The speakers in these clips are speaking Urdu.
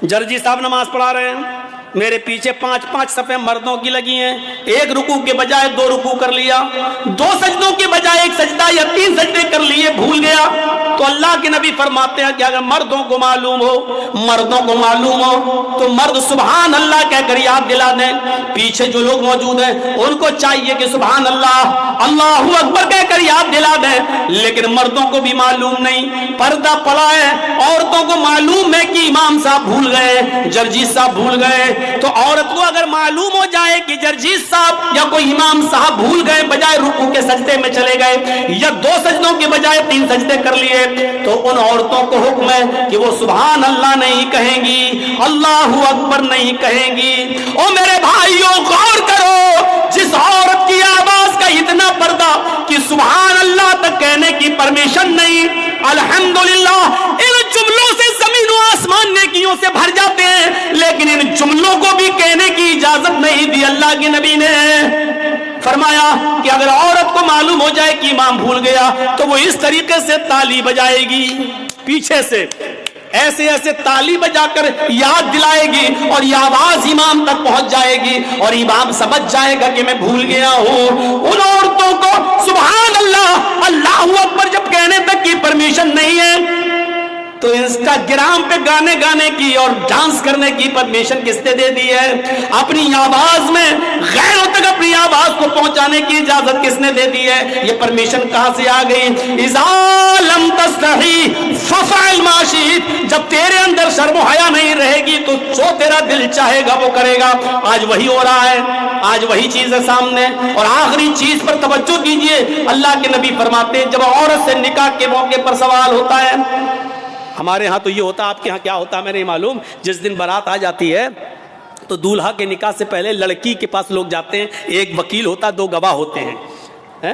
جرجی صاحب نماز پڑھا رہے ہیں، میرے پیچھے 5 صفیں مردوں کی لگی ہیں، ایک رکوع کے بجائے 2 رکوع کر لیا، 2 سجدوں کے بجائے 1 سجدہ یا 3 سجدے کر لیے، بھول گیا۔ تو اللہ کے نبی فرماتے ہیں کہ اگر مردوں کو معلوم ہو تو مرد سبحان اللہ کہہ کر یاد دلا دیں۔ پیچھے جو لوگ موجود ہیں ان کو چاہیے کہ سبحان اللہ، اللہ اکبر کہہ کر یاد دلا دیں، لیکن مردوں کو بھی معلوم نہیں، پردہ پڑا ہے، عورتوں کو معلوم ہے کہ امام صاحب بھول گئے، جرجی صاحب بھول گئے، تو عورت کو اگر معلوم ہو جائے کہ جرجیت صاحب یا کوئی امام صاحب بھول گئے، بجائے رکوع کے سجدے میں چلے گئے یا 2 سجدوں کے بجائے 3 سجدے کر لیے، تو ان عورتوں کو حکم ہے کہ وہ سبحان اللہ نہیں کہیں گی، اللہ اکبر نہیں کہیں گی۔ او میرے بھائیوں غور کرو، جس عورت کی آواز کا اتنا پردہ کہ سبحان اللہ تک کہنے کی پرمیشن نہیں، الحمدللہ ان جملوں سے زمین و آسمان نیکیوں سے بھر جاتے ہیں، لیکن ان جملوں کو بھی کہنے کی اجازت نہیں دی۔ اللہ کے نبی نے فرمایا کہ اگر عورت کو معلوم ہو جائے کہ امام بھول گیا تو وہ اس طریقے سے تالی بجائے گی، پیچھے سے ایسے ایسے تالی بجا کر یاد دلائے گی، اور یہ آواز امام تک پہنچ جائے گی اور امام سمجھ جائے گا کہ میں بھول گیا ہوں۔ ان عورتوں کو سبحان اللہ، اللہ اکبر جب کہنے تک کی پرمیشن نہیں ہے تو انسٹاگرام پہ گانے کی اور ڈانس کرنے کی پرمیشن کس نے دے دی ہے؟ اپنی آواز میں غیروں تک اپنی آواز کو پہنچانے کی اجازت کس نے دے دی ہے؟ یہ پرمیشن کہاں سے آ گئی؟ اذا لم تستحی ففعل ما شئت، جب تیرے اندر شرم و حیا نہیں رہے گی تو جو تیرا دل چاہے گا وہ کرے گا۔ آج وہی ہو رہا ہے، آج وہی چیز ہے سامنے۔ اور آخری چیز پر توجہ کیجئے، اللہ کے نبی فرماتے ہیں جب عورت سے نکاح کے موقع پر سوال ہوتا ہے، ہمارے ہاں تو یہ ہوتا، آپ کے ہاں کیا ہوتا ہے میں نہیں معلوم، جس دن بارات آ جاتی ہے تو دولہا کے نکاح سے پہلے لڑکی کے پاس لوگ جاتے ہیں، ایک وکیل ہوتا ہے، 2 گواہ ہوتے ہیں،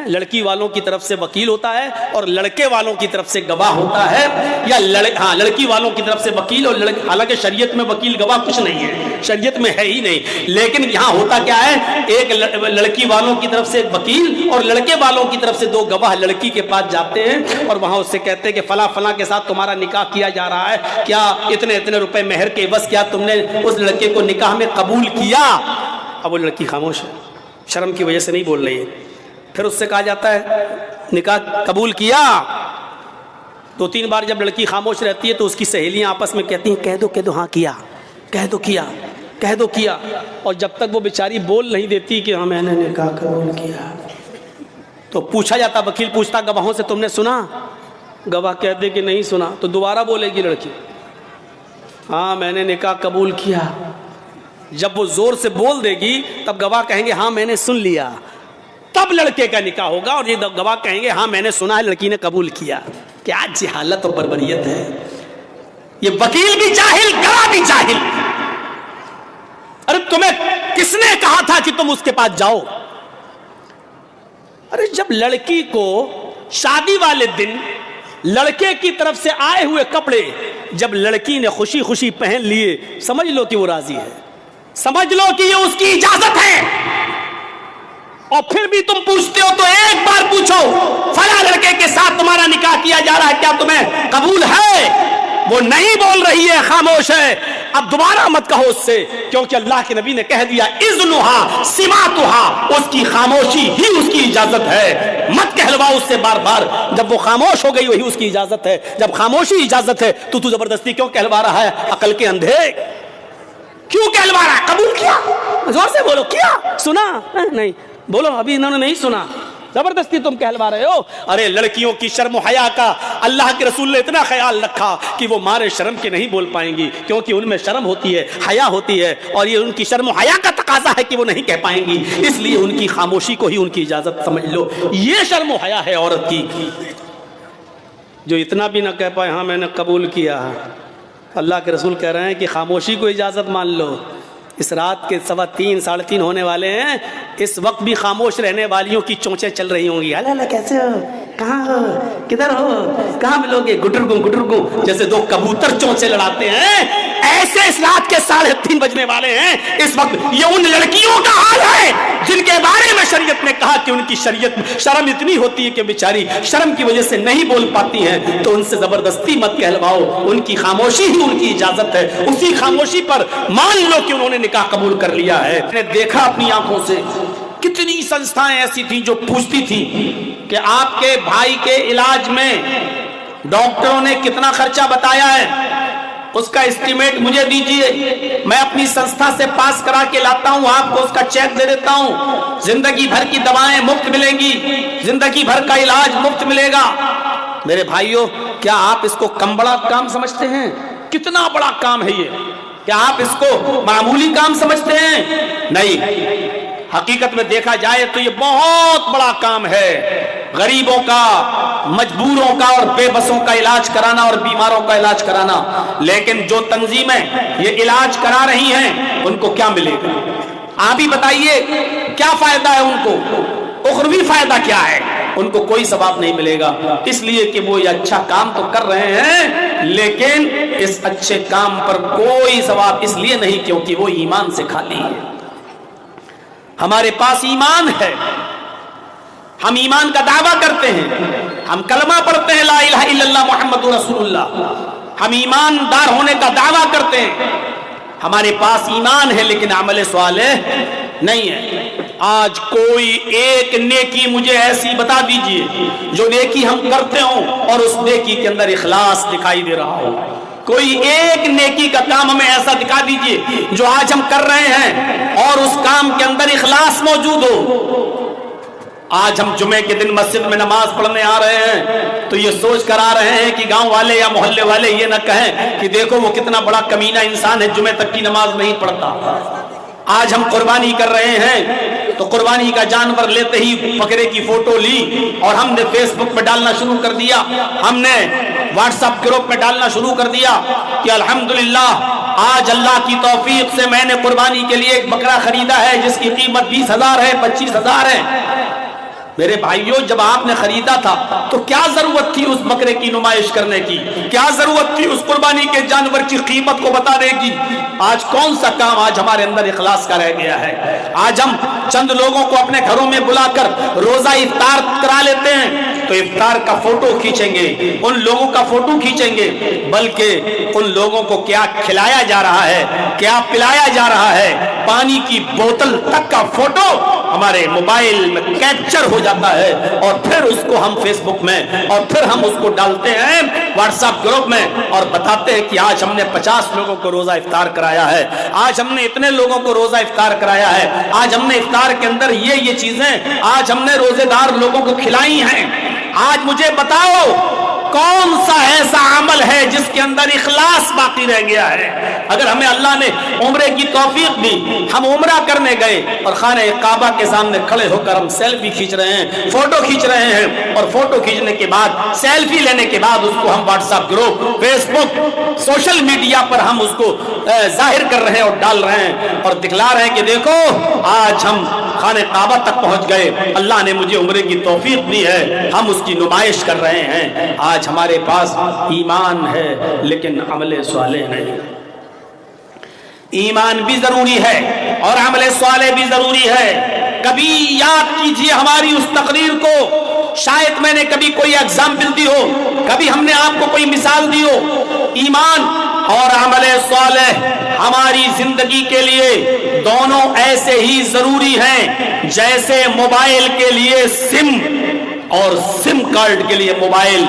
لڑکی والوں کی طرف سے وکیل ہوتا ہے اور لڑکے والوں کی طرف سے گواہ ہوتا ہے، یا لڑکی والوں کی طرف سے وکیل، اور حالانکہ شریعت میں وکیل گواہ کچھ نہیں ہے، شریعت میں ہے ہی نہیں، لیکن یہاں ہوتا کیا ہے، ایک لڑکی والوں کی طرف سے ایک وکیل اور لڑکے والوں کی طرف سے 2 گواہ لڑکی کے پاس جاتے ہیں اور وہاں اس سے کہتے ہیں کہ فلاں فلاں کے ساتھ تمہارا نکاح کیا جا رہا ہے، کیا اتنے روپے مہر کے عوض کیا تم نے اس لڑکے کو نکاح میں قبول کیا؟ اب وہ لڑکی خاموش ہے، شرم کی وجہ سے نہیں بول رہی ہے۔ پھر اس سے کہا جاتا ہے نکاح قبول کیا؟ 2-3 بار جب لڑکی خاموش رہتی ہے تو اس کی سہیلیاں آپس میں کہتی ہیں کہہ دو ہاں کیا، کہہ دو کیا، اور جب تک وہ بیچاری بول نہیں دیتی کہ ہاں میں نے نکاح قبول کیا تو پوچھا جاتا، وکیل پوچھتا گواہوں سے تم نے سنا؟ گواہ کہتے کہ نہیں سنا، تو دوبارہ بولے گی لڑکی ہاں میں نے نکاح قبول کیا۔ جب وہ زور سے بول دے گی تب گواہ کہیں گے ہاں میں نے سن لیا، تب لڑکے کا نکاح ہوگا، اور یہ گواہ کہیں گے ہاں میں نے سنا ہے لڑکی نے قبول کیا۔ کیا جہالت اور بربریت ہے! یہ وکیل بھی جاہل، گواہ بھی جاہل۔ ارے تمہیں کس نے کہا تھا کہ تم اس کے پاس جاؤ؟ ارے جب لڑکی کو شادی والے دن لڑکے کی طرف سے آئے ہوئے کپڑے جب لڑکی نے خوشی خوشی پہن لیے، سمجھ لو کہ وہ راضی ہے، سمجھ لو کہ یہ اس کی اجازت ہے، اور پھر بھی تم پوچھتے ہو تو ایک بار پوچھو فلاں لڑکے کے ساتھ تمہارا نکاح کیا جا رہا ہے، کیا تمہیں قبول ہے؟ وہ نہیں بول رہی ہے، خاموش ہے۔ اب دوبارہ مت کہو اس سے، کیونکہ اللہ کے نبی نے کہہ دیا اذنھا سماعتھا، اس کی خاموشی ہی اس کی اجازت ہے، مت کہلواؤ اس سے بار بار۔ جب وہ خاموش ہو گئی وہی اس کی اجازت ہے، جب خاموشی اجازت ہے تو زبردستی کیوں کہلوا رہا ہے؟ عقل کے اندھے کیوں کہلوا رہا ہے؟ قبول کیا، زور سے بولو، کیا سنا؟ نہیں بولو، ابھی انہوں نے نہیں سنا، زبردستی تم کہلوا رہے ہو۔ ارے لڑکیوں کی شرم و حیا کا اللہ کے رسول نے اتنا خیال رکھا کہ وہ مارے شرم کے نہیں بول پائیں گی، کیونکہ ان میں شرم ہوتی ہے، حیا ہوتی ہے، اور یہ ان کی شرم و حیا کا تقاضا ہے کہ وہ نہیں کہہ پائیں گی، اس لیے ان کی خاموشی کو ہی ان کی اجازت سمجھ لو۔ یہ شرم و حیا ہے عورت کی، جو اتنا بھی نہ کہہ پائے ہاں میں نے قبول کیا۔ اللہ کے رسول کہہ رہے ہیں کہ خاموشی کو اجازت مان لو۔ اس رات کے 3:15 3:30 ہونے والے ہیں، اس وقت بھی خاموش رہنے والیوں کی چونچیں چل رہی ہوں گی، اللہ کیسے ہو، کہاں ہو، کدھر ہو، کہاں ملوگے، گٹرگوں، جیسے 2 کبوتر چونچیں لڑاتے ہیں، ایسے اس رات کے 3:30 بجنے والے ہیں۔ اس وقت یہ ان لڑکیوں کا حال ہے جن کے بارے میں شریعت نے کہا کہ ان کی شریعت شرم اتنی ہوتی ہے کہ بیچاری شرم کی وجہ سے نہیں بول پاتی ہیں، تو ان سے زبردستی مت کہلواؤ، ان کی خاموشی ہی ان کی اجازت ہے، اسی خاموشی پر مان لو کہ انہوں نے نکاح قبول کر لیا ہے۔ میں نے دیکھا اپنی آنکھوں سے کتنی سنستھائیں ایسی تھیں جو پوچھتی تھی کہ آپ کے بھائی کے علاج میں ڈاکٹروں نے کتنا خرچہ بتایا ہے، اس کا اسٹیمیٹ مجھے دیجئے، میں اپنی سنستھا سے پاس کرا کے لاتا ہوں، آپ کو اس کا چیک دے دیتا ہوں، زندگی بھر کی دوائیں مفت ملیں گی، زندگی بھر کا علاج مفت ملے گا۔ میرے بھائیوں، کیا آپ اس کو کم بڑا کام سمجھتے ہیں؟ کتنا بڑا کام ہے یہ، کیا آپ اس کو معمولی کام سمجھتے ہیں؟ نہیں، حقیقت میں دیکھا جائے تو یہ بہت بڑا کام ہے، غریبوں کا، مجبوروں کا اور بے بسوں کا علاج کرانا اور بیماروں کا علاج کرانا۔ لیکن جو تنظیمیں یہ علاج کرا رہی ہیں ان کو کیا ملے گا؟ آپ ہی بتائیے، کیا فائدہ ہے ان کو؟ اخروی فائدہ کیا ہے؟ ان کو کوئی ثواب نہیں ملے گا، اس لیے کہ وہ یہ اچھا کام تو کر رہے ہیں لیکن اس اچھے کام پر کوئی ثواب اس لیے نہیں کیونکہ وہ ایمان سے خالی ہے۔ ہمارے پاس ایمان ہے، ہم ایمان کا دعویٰ کرتے ہیں، ہم کلمہ پڑھتے ہیں لا الہ الا اللہ محمد رسول اللہ، ہم ایماندار ہونے کا دعویٰ کرتے ہیں، ہمارے پاس ایمان ہے لیکن عمل صالح نہیں ہے۔ آج کوئی ایک نیکی مجھے ایسی بتا دیجئے جو نیکی ہم کرتے ہوں اور اس نیکی کے اندر اخلاص دکھائی دے رہا ہو۔ کوئی ایک نیکی کا کام ہمیں ایسا دکھا دیجئے جو آج ہم کر رہے ہیں اور اس کام کے اندر اخلاص موجود ہو۔ آج ہم جمعے کے دن مسجد میں نماز پڑھنے آ رہے ہیں تو یہ سوچ کر آ رہے ہیں کہ گاؤں والے یا محلے والے یہ نہ کہیں کہ دیکھو وہ کتنا بڑا کمینہ انسان ہے، جمعے تک کی نماز نہیں پڑھتا۔ آج ہم قربانی کر رہے ہیں تو قربانی کا جانور لیتے ہی بکرے کی فوٹو لی اور ہم نے فیس بک پہ ڈالنا شروع کر دیا، ہم نے واٹس ایپ گروپ پہ ڈالنا شروع کر دیا کہ الحمدللہ آج اللہ کی توفیق سے میں نے قربانی کے لیے ایک بکرا خریدا ہے جس کی قیمت 20,000 ہے، 25,000 ہے۔ میرے بھائیوں، جب آپ نے خریدا تھا تو کیا ضرورت تھی اس بکرے کی نمائش کرنے کی؟ کیا ضرورت تھی اس قربانی کے جانور کی قیمت کو بتانے کی؟ آج کون سا کام آج ہمارے اندر اخلاص کا رہ گیا ہے؟ آج ہم چند لوگوں کو اپنے گھروں میں بلا کر روزہ افطار کرا لیتے ہیں تو افطار کا فوٹو کھینچیں گے، ان لوگوں کا فوٹو کھینچیں گے، بلکہ ان لوگوں کو کیا کھلایا جا رہا ہے، کیا پلایا جا رہا ہے، پانی کی بوتل تک کا فوٹو ہمارے موبائل میں کیپچر ہو جاتا ہے اور پھر اس کو ہم فیس بک میں اور پھر ہم اس کو ڈالتے ہیں واٹس ایپ گروپ میں اور بتاتے ہیں کہ آج ہم نے 50 لوگوں کو روزہ افطار کرایا ہے، آج ہم نے اتنے لوگوں کو روزہ افطار کرایا ہے، آج ہم نے افطار کے اندر یہ چیزیں آج ہم نے روزے دار لوگوں کو کھلائی ہیں۔ آج مجھے بتاؤ کون سا ایسا عمل ہے جس کے اندر اخلاص باقی رہ گیا ہے؟ اگر ہمیں اللہ نے عمرے کی توفیق دی، ہم عمرہ کرنے گئے اور خانہ کعبہ کے سامنے کھڑے ہو کر ہم سیلفی کھینچ رہے ہیں، فوٹو کھینچ رہے ہیں اور فوٹو کھینچنے کے بعد سیلفی لینے کے بعد اس کو ہم واٹس ایپ گروپ، فیس بک، سوشل میڈیا پر ہم اس کو ظاہر کر رہے ہیں اور ڈال رہے ہیں اور دکھلا رہے ہیں کہ دیکھو آج ہم خانہ کعبہ تک پہنچ گئے، اللہ نے مجھے عمرے کی توفیق دی ہے، ہم اس کی نمائش کر رہے ہیں۔ آج ہمارے پاس ایمان ہے لیکن عمل صالح نہیں۔ ایمان بھی ضروری ہے اور عمل صالح بھی ضروری ہے۔ کبھی یاد کیجئے ہماری اس تقریر کو، شاید میں نے کبھی کوئی ایگزامپل دی ہو، کبھی ہم نے آپ کو کوئی مثال دی ہو۔ ایمان اور عمل صالح ہماری زندگی کے لیے دونوں ایسے ہی ضروری ہیں جیسے موبائل کے لیے سم اور سم کارڈ کے لیے موبائل،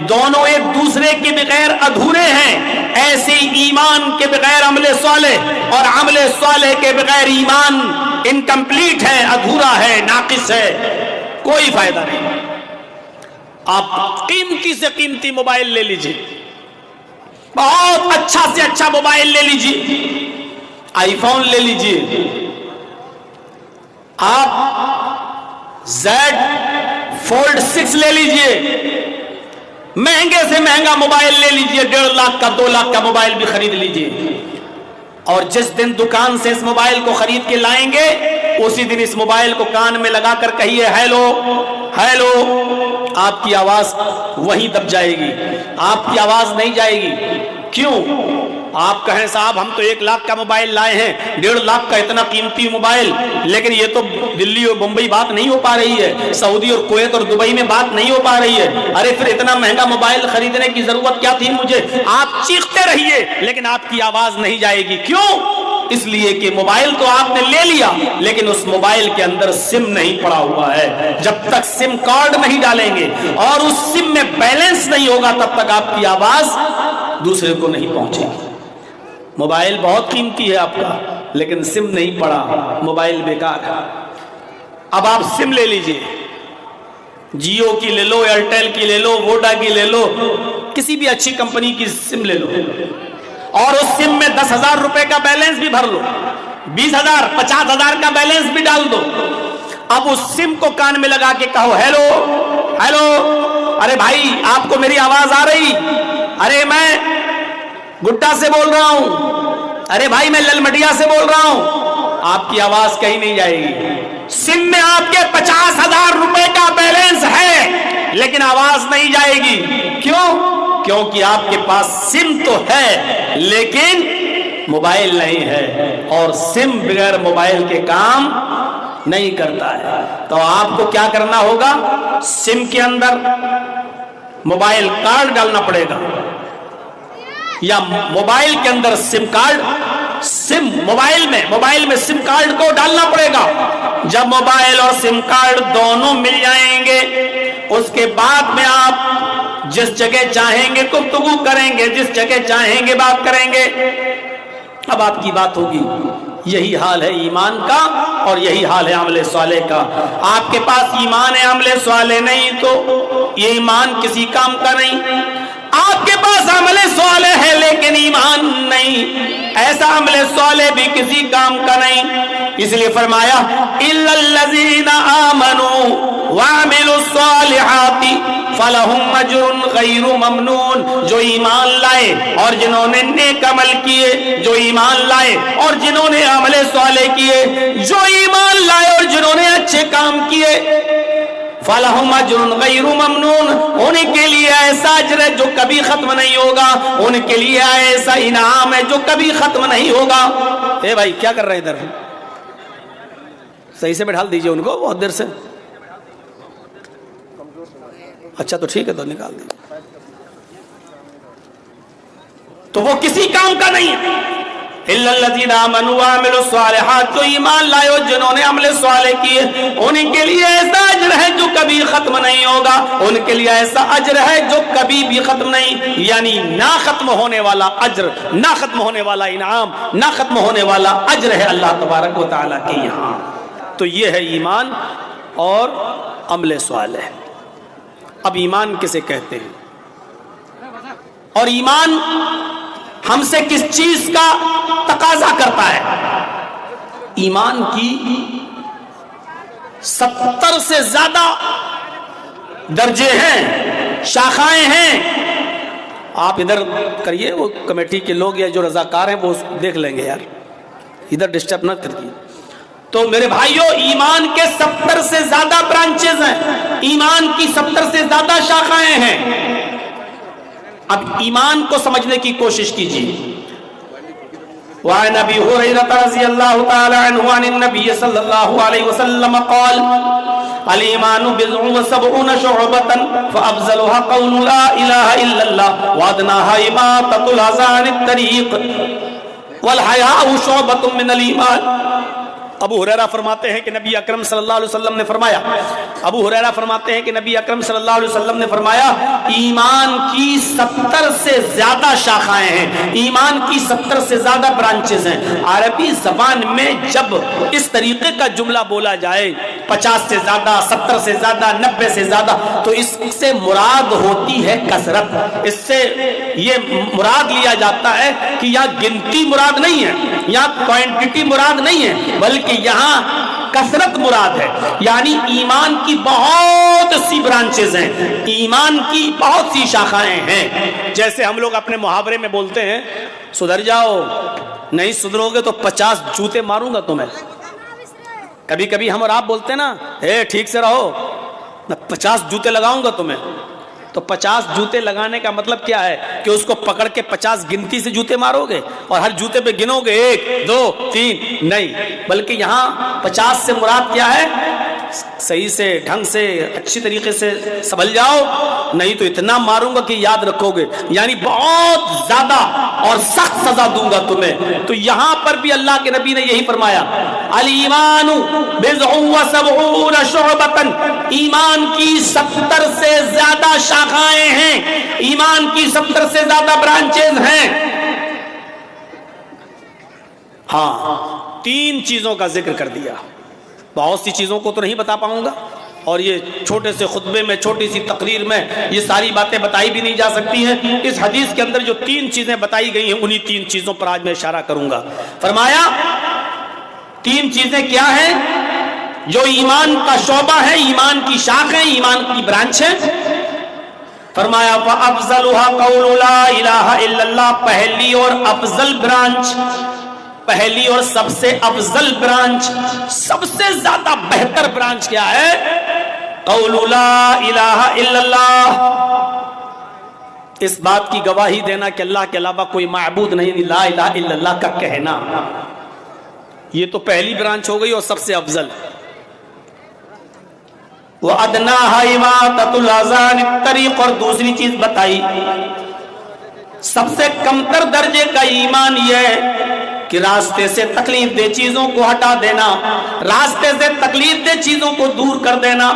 دونوں ایک دوسرے کے بغیر ادھورے ہیں، ایسے ایمان کے بغیر عمل صالح اور عمل صالح کے بغیر ایمان انکمپلیٹ ہے، ادھورا ہے، ناقص ہے، کوئی فائدہ نہیں۔ آپ قیمتی سے قیمتی موبائل لے لیجئے، بہت اچھا سے اچھا موبائل لے لیجئے، آئی فون لے لیجئے، آپ زیڈ فولڈ 6 لے لیجئے، مہنگے سے مہنگا موبائل لے لیجئے، 1.5 لاکھ کا 2 لاکھ کا موبائل بھی خرید لیجئے، اور جس دن دکان سے اس موبائل کو خرید کے لائیں گے اسی دن اس موبائل کو کان میں لگا کر کہیے ہیلو ہیلو، آپ کی آواز وہیں دب جائے گی، آپ کی آواز نہیں جائے گی۔ کیوں؟ آپ کہیں صاحب ہم تو 1 لاکھ کا موبائل لائے ہیں، 1.5 لاکھ کا اتنا قیمتی موبائل، لیکن یہ تو دلی اور بمبئی بات نہیں ہو پا رہی ہے، سعودی اور کویت اور دبئی میں بات نہیں ہو پا رہی ہے، ارے پھر اتنا مہنگا موبائل خریدنے کی ضرورت کیا تھی مجھے؟ آپ چیختے رہیے لیکن آپ کی آواز نہیں جائے گی. کیوں؟ اس لیے کہ موبائل تو آپ نے لے لیا لیکن اس موبائل کے اندر سم نہیں پڑا ہوا ہے. جب تک سم کارڈ نہیں ڈالیں گے اور اس سم میں بیلنس نہیں ہوگا تب تک آپ کی آواز دوسرے کو نہیں پہنچے گی. موبائل بہت قیمتی ہے آپ کا لیکن سم نہیں پڑا، موبائل بیکار ہے. اب آپ سم لے لیجئے، جیو کی لے لو، ایئرٹیل کی لے لو، ووڈا کی لے لو، کسی بھی اچھی کمپنی کی سم لے لو اور اس سم میں 10,000 روپے کا بیلنس بھی بھر لو، 20,000 50,000 کا بیلنس بھی ڈال دو. اب اس سم کو کان میں لگا کے کہو ہیلو ہیلو، ارے بھائی آپ کو میری آواز آ رہی؟ ارے میں گڈا سے بول رہا ہوں، ارے بھائی میں للمڈیا سے بول رہا ہوں. آپ کی آواز کہیں نہیں جائے گی. سم میں آپ کے 50,000 روپے کا بیلنس ہے لیکن آواز نہیں جائے گی. کیوں؟ کیونکہ آپ کے پاس سم تو ہے لیکن موبائل نہیں ہے، اور سم بغیر موبائل کے کام نہیں کرتا ہے. تو آپ کو کیا کرنا ہوگا؟ سم کے اندر موبائل کارڈ ڈالنا پڑے گا یا موبائل کے اندر سم کارڈ، موبائل میں سم کارڈ کو ڈالنا پڑے گا. جب موبائل اور سم کارڈ دونوں مل جائیں گے اس کے بعد میں آپ جس جگہ چاہیں گے گفتگو کریں گے، جس جگہ چاہیں گے بات کریں گے. اب آپ کی بات ہوگی. یہی حال ہے ایمان کا اور یہی حال ہے عمل صالح کا. آپ کے پاس ایمان ہے، عمل صالح نہیں تو یہ ایمان کسی کام کا نہیں. آپ کے پاس عمل صالح ہے لیکن ایمان نہیں، ایسا عمل صالح بھی کسی کام کا نہیں. اس لیے فرمایا الا الذین آمنوا وعملوا الصالحات فلہم اجر غیر ممنون. جو ایمان لائے اور جنہوں نے نیک عمل کیے، جو ایمان لائے اور جنہوں نے عمل صالح کیے، جو ایمان لائے اور جنہوں نے اچھے کام کیے، فَلَهُمْ أَجْرٌ غَيْرُ مَمْنُونَ، ان کے لیے ایسا اجر ہے جو کبھی ختم نہیں ہوگا، ان کے لیے ایسا انعام ہے جو کبھی ختم نہیں ہوگا. اے بھائی کیا کر رہے ہیں ادھر؟ صحیح سے بٹھال دیجئے ان کو، بہت دیر سے. اچھا تو ٹھیک ہے تو نکال دیجئے. تو وہ کسی کام کا نہیں ہے. الا الذین آمنوا وعملوا الصالحات، جو ایمان لائے اور جنہوں نے عمل صالح کیے ان کے لیے ایسا اجر ہے جو کبھی ختم نہیں ہوگا، ان کے لیے ایسا اجر ہے جو کبھی بھی ختم نہیں، یعنی نہ ختم ہونے والا اجر، نہ ختم ہونے والا انعام، نہ ختم ہونے والا اجر ہے اللہ تبارک و تعالیٰ کے یہاں. تو یہ ہے ایمان اور عمل صالح. اب ایمان کسے کہتے ہیں اور ایمان ہم سے کس چیز کا تقاضا کرتا ہے؟ ایمان کی 70 سے زیادہ درجے ہیں، شاخائیں ہیں. آپ ادھر کریے، وہ کمیٹی کے لوگ یا جو رضاکار ہیں وہ دیکھ لیں گے، یار ادھر ڈسٹرب نہ کریے. تو میرے بھائیوں ایمان کے 70 سے زیادہ برانچز ہیں، ایمان کی 70 سے زیادہ شاخائیں ہیں. اب ایمان کو سمجھنے کی کوشش کیجیے. وعن ابی ہریرہ رضی اللہ تعالی عنہ عن النبی صلی اللہ علیہ وسلم قال الایمان بضع وسبعون شعبۃ فافضلها قول لا الہ الا اللہ وادناها اماطۃ الاذى عن الطریق والحیاء شعبۃ من الایمان. ابو ہریرہ فرماتے ہیں کہ نبی اکرم صلی اللہ علیہ وسلم نے فرمایا، ابو ہریرہ فرماتے ہیں کہ نبی اکرم صلی اللہ علیہ وسلم نے فرمایا ایمان کی 70 سے زیادہ شاخائیں ہیں، ایمان کی 70 سے زیادہ برانچز ہیں. عربی زبان میں جب اس طریقے کا جملہ بولا جائے 50 سے زیادہ، 70 سے زیادہ، 90 سے زیادہ، تو اس سے مراد ہوتی ہے کثرت. اس سے یہ مراد لیا جاتا ہے کہ یہاں گنتی مراد نہیں ہے، یہاں کوانٹٹی مراد نہیں ہے، بلکہ کہ یہاں کثرت مراد ہے. یعنی ایمان کی بہت سی برانچز ہیں، ایمان کی بہت سی شاخائیں ہیں. جیسے ہم لوگ اپنے محاورے میں بولتے ہیں سدھر جاؤ، نہیں سدھرو گے تو 50 جوتے ماروں گا تمہیں. کبھی کبھی ہم اور آپ بولتے ہیں نا اے ٹھیک سے رہو، میں 50 جوتے لگاؤں گا تمہیں. تو 50 جوتے لگانے کا مطلب کیا ہے کہ اس کو پکڑ کے 50 گنتی سے جوتے مارو گے اور ہر جوتے پہ گنو گے 1 2 3؟ نہیں، بلکہ یہاں 50 سے مراد کیا ہے؟ صحیح سے ڈھنگ سے اچھی طریقے سے سنبھل جاؤ، نہیں تو اتنا ماروں گا کہ یاد رکھو گے، یعنی بہت زیادہ اور سخت سزا دوں گا تمہیں۔ تو یہاں پر بھی اللہ کے نبی نے یہی فرمایا، الایمان بضع و سبعون شعبۃ، ایمان کی 70 سے زیادہ شاخائیں ہیں، ایمان کی 70 سے زیادہ برانچز ہیں۔ ہاں 3 چیزوں کا ذکر کر دیا، بہت سی چیزوں کو تو نہیں بتا پاؤں گا، اور یہ چھوٹے سے خطبے میں، چھوٹی سی تقریر میں یہ ساری باتیں بتائی بھی نہیں جا سکتی ہیں۔ اس حدیث کے اندر جو 3 چیزیں بتائی گئی ہیں، انہی 3 چیزوں پر آج میں اشارہ کروں گا۔ فرمایا 3 چیزیں کیا ہیں جو ایمان کا شعبہ ہے، ایمان کی شاخ ہے، ایمان کی برانچ ہے۔ فرمایا فَأَفْضَلُهَا قَوْلُ لَا إِلَٰهَ إِلَّا اللَّهُ، پہلی اور افضل برانچ، پہلی اور سب سے افضل برانچ، سب سے زیادہ بہتر برانچ کیا ہے؟ قول لا الہ الا اللہ، اس بات کی گواہی دینا کہ اللہ کے علاوہ کوئی معبود نہیں، لا الہ الا اللہ کا کہنا، یہ تو پہلی برانچ ہو گئی اور سب سے افضل۔ وَأَدْنَاهَا إِمَاطَةُ الْأَذَى عَنِ الطَّرِيقِ، اور دوسری چیز بتائی سب سے کمتر درجے کا ایمان یہ ہے کہ راستے سے تکلیف دہ چیزوں کو ہٹا دینا، راستے سے تکلیف دہ چیزوں کو دور کر دینا،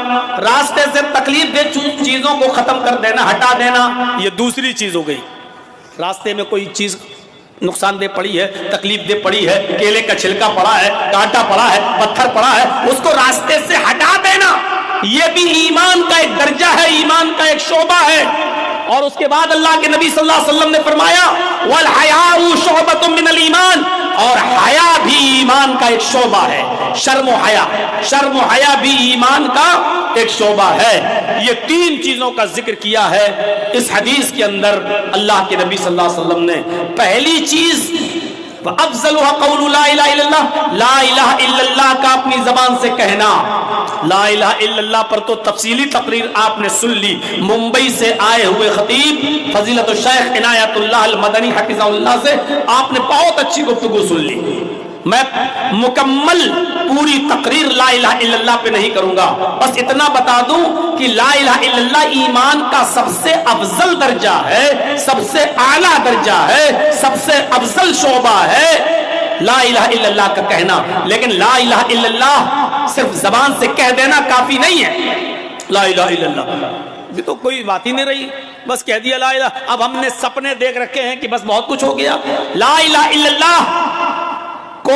راستے سے تکلیف دہ چیزوں کو ختم کر دینا، ہٹا دینا، یہ دوسری چیز ہو گئی۔ راستے میں کوئی چیز نقصان دہ پڑی ہے، تکلیف دہ پڑی ہے، کیلے کا چھلکا پڑا ہے، کانٹا پڑا ہے، پتھر پڑا ہے، اس کو راستے سے ہٹا دینا، یہ بھی ایمان کا ایک درجہ ہے، ایمان کا ایک شعبہ ہے۔ اور اس کے بعد اللہ کے نبی صلی اللہ علیہ وسلم نے فرمایا وَالْحَيَاءُ شُعْبَةٌ مِّنَ الْإِيمَانِ، اور حیا بھی ایمان کا ایک شعبہ ہے۔ شرم و حیا، شرم و حیا بھی ایمان کا ایک شعبہ ہے۔ یہ 3 چیزوں کا ذکر کیا ہے اس حدیث کے اندر اللہ کے نبی صلی اللہ علیہ وسلم نے۔ پہلی چیز وَأَفْضَلُهَا قَوْلُ لَا إِلَٰهَ إِلَّا اللَّهُ، لا الہ الا اللہ کا اپنی زبان سے کہنا۔ لا الہ الا اللہ پر تو تفصیلی تقریر آپ نے سن لی، ممبئی سے آئے ہوئے خطیب فضیلت الشیخ عنایت اللہ المدنی حفظہ اللہ سے آپ نے بہت اچھی گفتگو سن لی۔ میں مکمل پوری تقریر لا الہ الا اللہ پہ نہیں کروں گا، بس اتنا بتا دوں کہ لا الہ الا اللہ ایمان کا سب سے افضل درجہ ہے، سب سے اعلیٰ درجہ ہے، سب سے افضل شعبہ ہے لا الہ الا اللہ کا کہنا۔ لیکن لا الہ الا اللہ صرف زبان سے کہہ دینا کافی نہیں ہے۔ لا الہ الا اللہ یہ تو کوئی بات ہی نہیں رہی، بس کہہ دیا لا الہ، اب ہم نے سپنے دیکھ رکھے ہیں کہ بس بہت کچھ ہو گیا۔ لا الہ الا اللہ کو